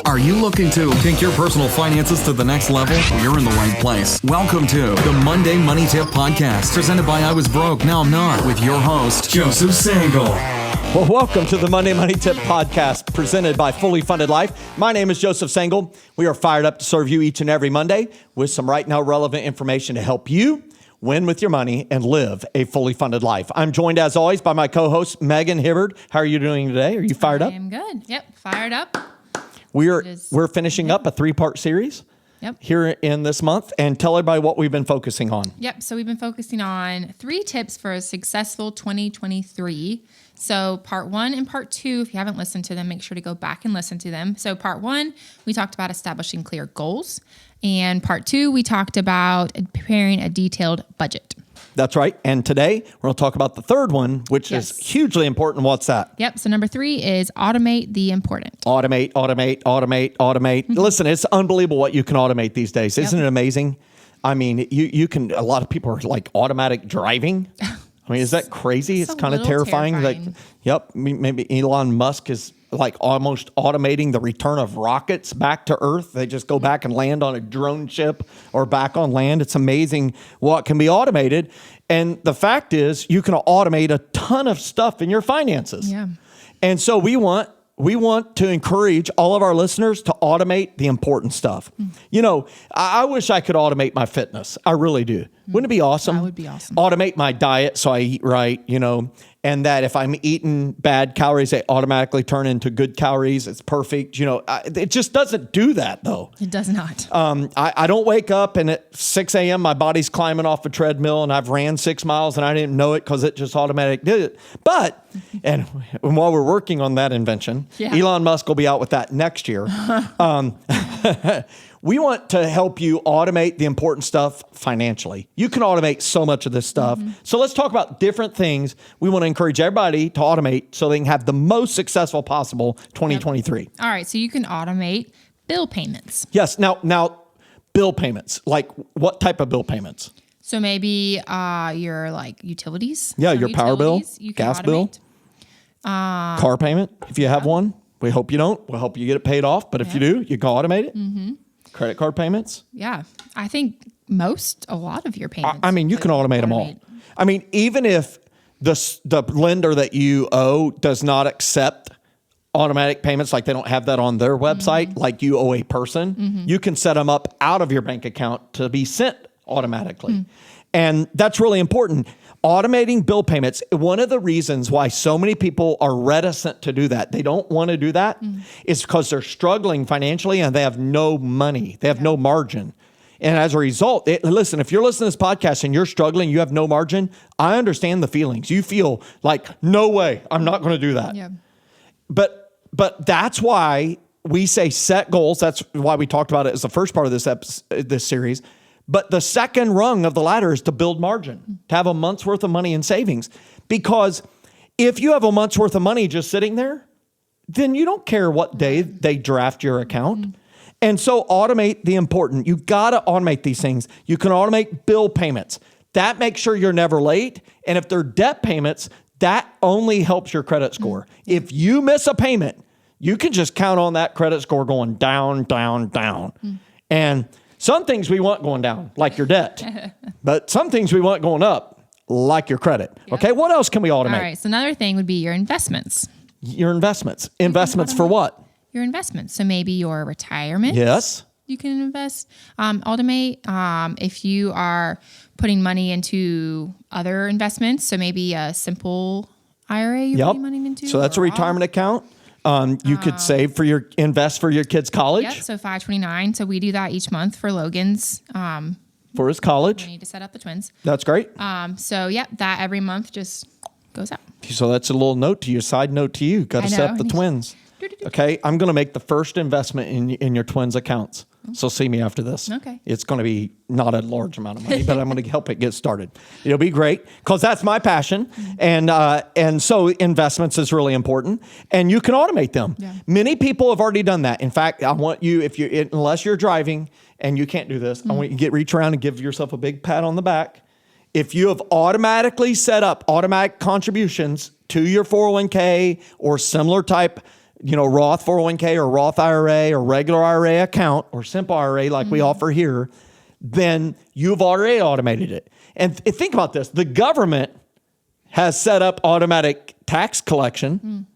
Are you looking to take your personal finances to the next level? Well, you're in the right place. Welcome to the Monday Money Tip Podcast, presented by I Was Broke, Now I'm Not, with your host, Joseph Sangle. Well, welcome to the Monday Money Tip Podcast, presented by Fully Funded Life. My name is Joseph Sangle. We are fired up to serve you each and every Monday with some right now relevant information to help you win with your money and live a fully funded life. I'm joined, as always, by my co-host, Megan Hibbard. How are you doing today? Are you fired up? I am good. Yep, fired up. We're finishing up a 3-part series here in this month. And tell everybody what we've been focusing on. Yep, so we've been focusing on 3 tips for a successful 2023. So part 1 and part 2, if you haven't listened to them, make sure to go back and listen to them. So part 1, we talked about establishing clear goals. And part 2, we talked about preparing a detailed budget. That's right. And today, we're going to talk about the third one, which is hugely important. What's that? Yep. So number 3 is automate the important. Automate. Listen, it's unbelievable what you can automate these days. Isn't it amazing? I mean, you can, a lot of people are like automatic driving. I mean, is that crazy? It's kind of terrifying. Maybe Elon Musk is like almost automating the return of rockets back to Earth. They just go back and land on a drone ship or back on land. It's amazing what can be automated. And the fact is, you can automate a ton of stuff in your finances. Yeah. And so we want to encourage all of our listeners to automate the important stuff. You know, I wish I could automate my fitness. I really do. Wouldn't it be awesome? That would be awesome. Automate my diet so I eat right, and that if I'm eating bad calories, they automatically turn into good calories. It's perfect. It just doesn't do that, though. It does not. I don't wake up and at 6 a.m. my body's climbing off a treadmill and I've ran 6 miles and I didn't know it because it just automatically did it. But, and while we're working on that invention, Elon Musk will be out with that next year. We want to help you automate the important stuff financially. You can automate so much of this stuff. So let's talk about different things we want to encourage everybody to automate so they can have the most successful possible 2023. All right. So you can automate bill payments. Yes. Now, bill payments. Like what type of bill payments? So maybe your utilities. Yeah, your power bill, gas bill, car payment. If you have one, we hope you don't. We'll help you get it paid off. But if you do, you can automate it. Credit card payments. Yeah. I think a lot of your payments. I mean, you can automate them all. I mean, even if the lender that you owe does not accept automatic payments, like they don't have that on their website, like you owe a person, you can set them up out of your bank account to be sent automatically. And that's really important. Automating bill payments, one of the reasons why so many people are reticent to do that, they don't want to do that, is because they're struggling financially and they have no money. They have no margin. And as a result, listen, if you're listening to this podcast and you're struggling, you have no margin, I understand the feelings. You feel like, no way, I'm not going to do that. Yeah. But that's why we say set goals. That's why we talked about it as the first part of this series. But the second rung of the ladder is to build margin, to have a month's worth of money in savings. Because if you have a month's worth of money just sitting there, then you don't care what day they draft your account. And so automate the important. You got to automate these things. You can automate bill payments. That makes sure you're never late. And if they're debt payments, that only helps your credit score. If you miss a payment, you can just count on that credit score going down, down, down. And some things we want going down, like your debt. But some things we want going up, like your credit. Okay, what else can we automate? All right, so another thing would be your investments. Your investments. Investments for what? Your investments. So maybe your retirement. Yes. You can invest. Automate if you are putting money into other investments. So maybe a simple IRA you're putting money into. So that's a retirement account. You could invest for your kid's college. Yep, so 529. So we do that each month for Logan's. For his college. We need to set up the twins. That's great. That every month just goes out. So that's a little side note to you. Got to set up the twins. Okay, I'm going to make the first investment in your twins' accounts. So see me after this. Okay. It's going to be not a large amount of money, but I'm going to help it get started. It'll be great because that's my passion. And so investments is really important and you can automate them. Yeah. Many people have already done that. In fact, I want you, unless you're driving and you can't do this, I want you to reach around and give yourself a big pat on the back. If you have automatically set up automatic contributions to your 401k or similar type Roth 401k or Roth IRA or regular IRA account or simple IRA like we offer here, then you've already automated it. And think about this. The government has set up automatic tax collection.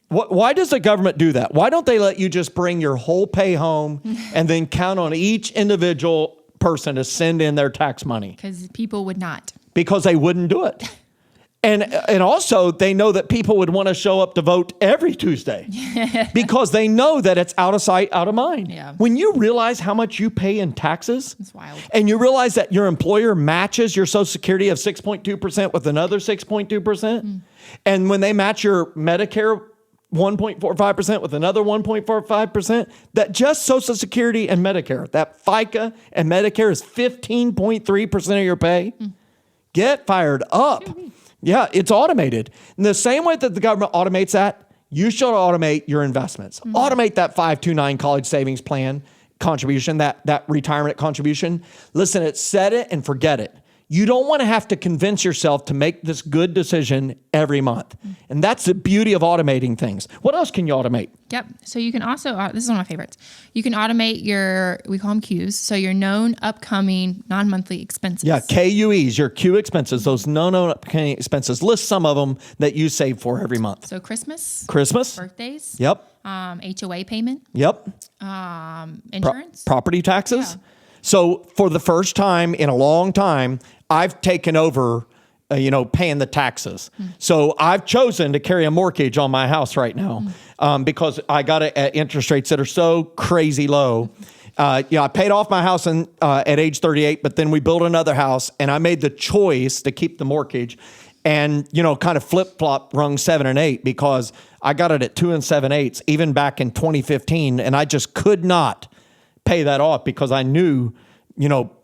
Why does the government do that? Why don't they let you just bring your whole pay home and then count on each individual person to send in their tax money? Because people would not. Because they wouldn't do it. And also, they know that people would want to show up to vote every Tuesday because they know that it's out of sight, out of mind. Yeah. When you realize how much you pay in taxes, It's wild. and you realize that your employer matches your Social Security of 6.2% with another 6.2%, and when they match your Medicare 1.45% with another 1.45%, that just Social Security and Medicare, that FICA and Medicare is 15.3% of your pay. Get fired up. Yeah, it's automated. In the same way that the government automates that, you should automate your investments. Automate that 529 college savings plan contribution, that retirement contribution. Listen, it's set it and forget it. You don't want to have to convince yourself to make this good decision every month. And that's the beauty of automating things. What else can you automate? Yep. So you can also, this is one of my favorites. You can automate we call them KUEs. So your known upcoming non-monthly expenses. Yeah, KUEs, your Q expenses, those known upcoming expenses. List some of them that you save for every month. So Christmas, Birthdays. Yep. HOA payment. Yep. Insurance. Property taxes. Yeah. So for the first time in a long time, I've taken over, paying the taxes. So I've chosen to carry a mortgage on my house right now because I got it at interest rates that are so crazy low. I paid off my house at age 38, but then we built another house, and I made the choice to keep the mortgage and, kind of flip-flop rung 7 and 8 because I got it at 2 7/8 even back in 2015, and I just could not pay that off because I knew,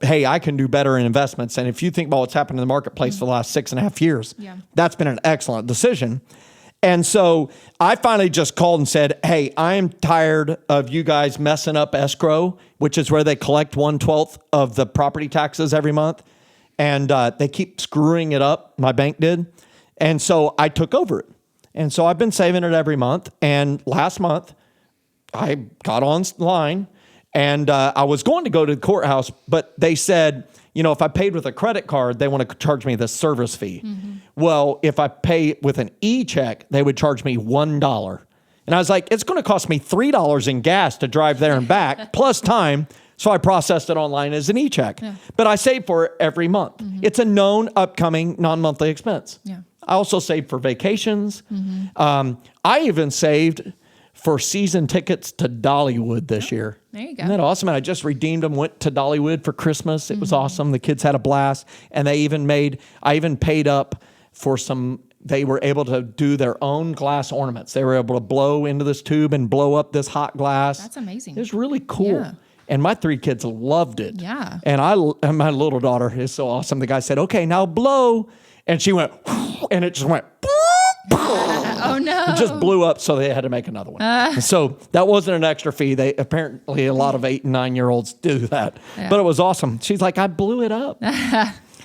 hey, I can do better in investments. And if you think about what's happened in the marketplace for the last 6.5 years, that's been an excellent decision. And so I finally just called and said, hey, I am tired of you guys messing up escrow, which is where they collect 1/12 of the property taxes every month. And they keep screwing it up. My bank did. And so I took over it. And so I've been saving it every month. And last month I got online. And I was going to go to the courthouse, but they said, if I paid with a credit card, they want to charge me the service fee. Well, if I pay with an e-check, they would charge me $1. And I was like, it's going to cost me $3 in gas to drive there and back, plus time. So I processed it online as an e-check. Yeah. But I save for it every month. It's a known upcoming non-monthly expense. Yeah. I also saved for vacations. I even saved for season tickets to Dollywood this year. There you go. Isn't that awesome? And I just redeemed them, went to Dollywood for Christmas. It was awesome. The kids had a blast. And I even paid up for they were able to do their own glass ornaments. They were able to blow into this tube and blow up this hot glass. That's amazing. It was really cool. Yeah. And my 3 kids loved it. Yeah. And my little daughter is so awesome. The guy said, okay, now blow. And she went, and it just went, oh no. it just blew up, so they had to make another one. So that wasn't an extra fee. They apparently, a lot of 8 and 9-year-olds do that. Yeah. But it was awesome. She's like, I blew it up.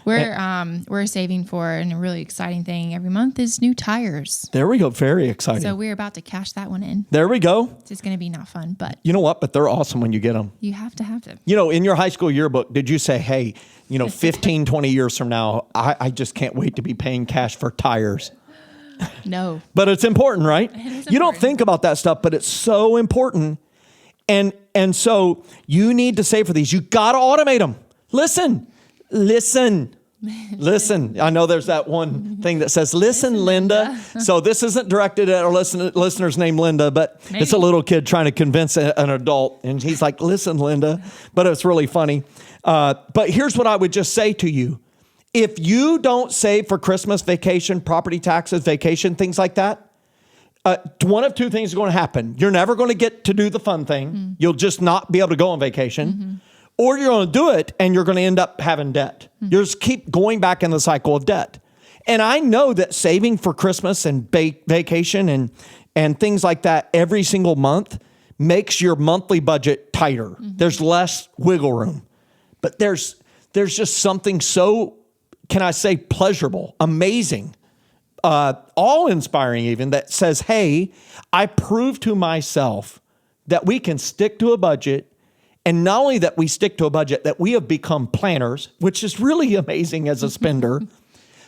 We're saving for, and a really exciting thing every month is new tires. There we go. Very exciting. So we're about to cash that one in. There we go. It's just going to be not fun, but you know what? But they're awesome when you get them. You have to have them. In your high school yearbook, did you say, hey, 15, 20 years from now, I just can't wait to be paying cash for tires? No. But it's important, right? It is important. You don't think about that stuff, but it's so important. And so you need to save for these. You got to automate them. Listen. I know there's that one thing that says, listen, Linda. So this isn't directed at our listeners named Linda, but Maybe. It's a little kid trying to convince an adult. And he's like, listen, Linda. But it's really funny. But here's what I would just say to you. If you don't save for Christmas, vacation, property taxes, vacation, things like that, one of 2 things is going to happen. You're never going to get to do the fun thing. You'll just not be able to go on vacation. Or you're going to do it and you're going to end up having debt. You just keep going back in the cycle of debt. And I know that saving for Christmas and vacation and things like that every single month makes your monthly budget tighter. There's less wiggle room. But there's just something so, can I say, pleasurable, amazing awe-inspiring even, that says, hey, I proved to myself that we can stick to a budget. And not only that we stick to a budget, that we have become planners, which is really amazing as a spender.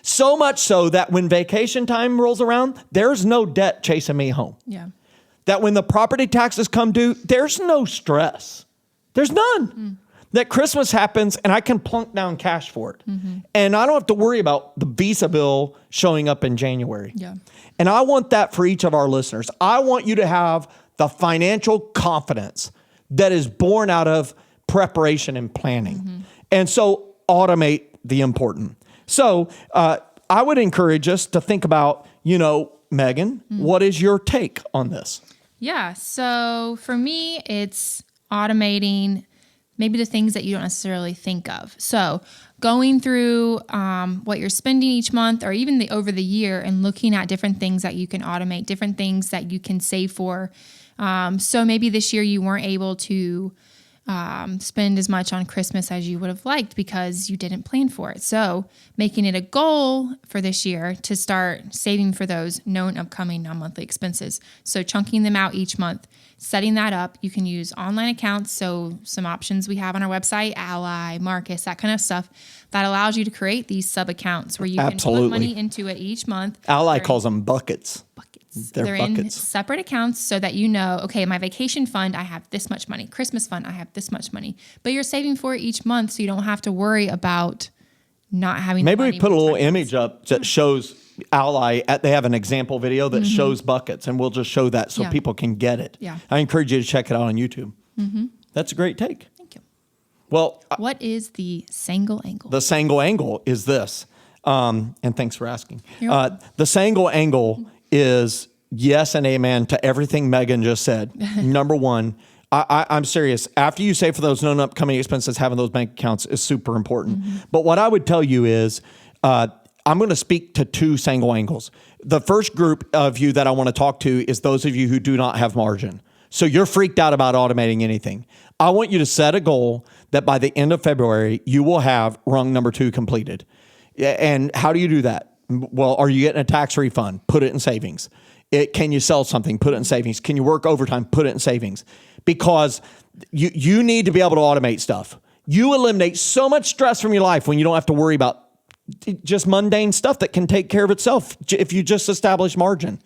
So much so that when vacation time rolls around, there's no debt chasing me home. Yeah. That when the property taxes come due, there's no stress. There's none. That Christmas happens and I can plunk down cash for it. And I don't have to worry about the Visa bill showing up in January. Yeah. And I want that for each of our listeners. I want you to have the financial confidence that is born out of preparation and planning. And so automate the important. So I would encourage us to think about, Megan, what is your take on this? Yeah. So for me, it's automating maybe the things that you don't necessarily think of. So going through what you're spending each month or even over the year and looking at different things that you can automate, different things that you can save for. So maybe this year you weren't able to spend as much on Christmas as you would have liked because you didn't plan for it. So making it a goal for this year to start saving for those known upcoming non-monthly expenses. So chunking them out each month, setting that up. You can use online accounts. So some options we have on our website, Ally, Marcus, that kind of stuff that allows you to create these sub accounts where you can put money into it each month. Ally calls them buckets. They're in separate accounts so that okay, my vacation fund, I have this much money. Christmas fund, I have this much money. But you're saving for it each month so you don't have to worry about not having Maybe money we put a little image up that shows Ally. They have an example video that shows buckets, and we'll just show that so people can get it. Yeah. I encourage you to check it out on YouTube. That's a great take. Thank you. Well, what is the Sangle angle? The Sangle angle is this. And thanks for asking. You're welcome. The Sangle angle is yes and amen to everything Megan just said. Number one, I'm serious. After you save for those known upcoming expenses, having those bank accounts is super important. But what I would tell you is I'm going to speak to two Sangle angles. The first group of you that I want to talk to is those of you who do not have margin. So you're freaked out about automating anything. I want you to set a goal that by the end of February, you will have rung number 2 completed. And how do you do that? Well, are you getting a tax refund? Put it in savings. Can you sell something? Put it in savings. Can you work overtime? Put it in savings. Because you need to be able to automate stuff. You eliminate so much stress from your life when you don't have to worry about just mundane stuff that can take care of itself if you just establish margin.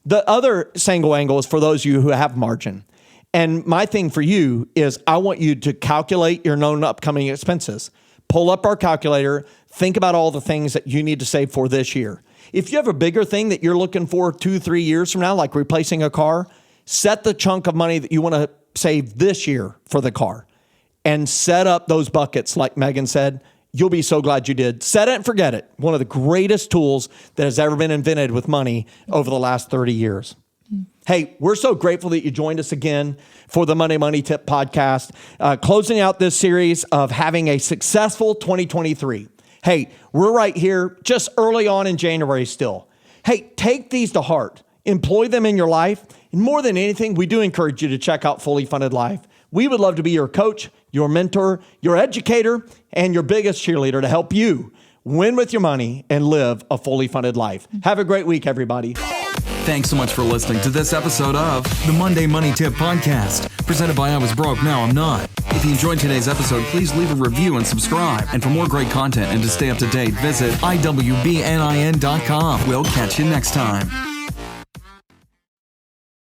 The other Sangle angle is for those of you who have margin. And my thing for you is I want you to calculate your known upcoming expenses. Pull up our calculator. Think about all the things that you need to save for this year. If you have a bigger thing that you're looking for 2-3 years from now, like replacing a car, set the chunk of money that you want to save this year for the car and set up those buckets. Like Megan said, you'll be so glad you did. Set it and forget it. One of the greatest tools that has ever been invented with money over the last 30 years. Hey, we're so grateful that you joined us again for the Monday Money Tip podcast, closing out this series of having a successful 2023. Hey, we're right here just early on in January still. Hey, take these to heart. Employ them in your life. And more than anything, we do encourage you to check out Fully Funded Life. We would love to be your coach, your mentor, your educator, and your biggest cheerleader to help you win with your money and live a fully funded life. Have a great week, everybody. Thanks so much for listening to this episode of the Monday Money Tip Podcast, presented by I Was Broke, Now I'm Not. If you enjoyed today's episode, please leave a review and subscribe. And for more great content and to stay up to date, visit iwbnin.com. We'll catch you next time.